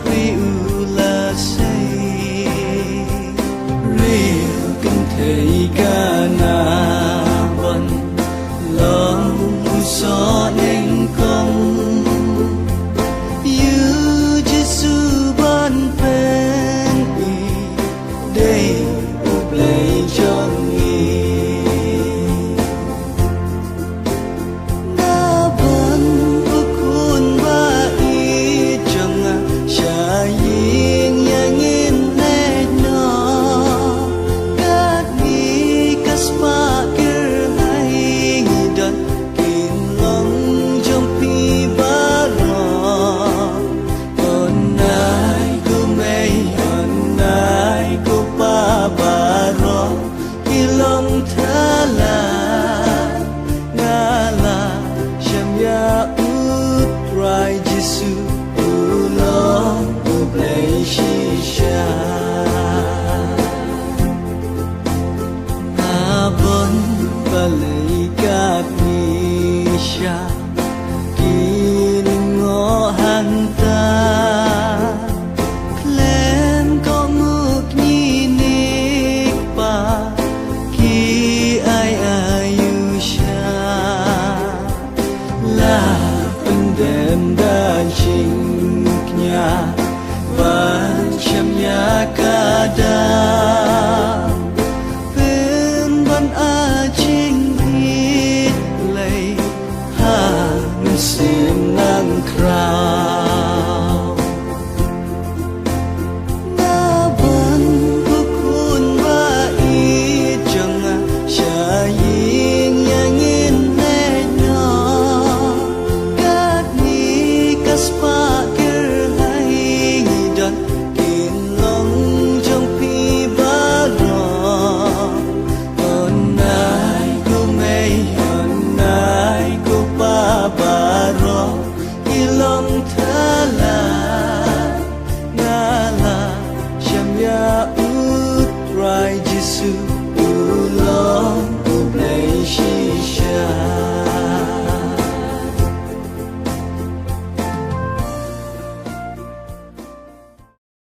kri u la say real kan thei ka na bon long so nên không you Giêsu ban pen đi đây úp lấy trong Giêsu lo play shisha na bon balai ka nisha kin ngo hanta klen ko muk ni nik pa ki ai ayusha la pendem dan singnya ban syamnya kadang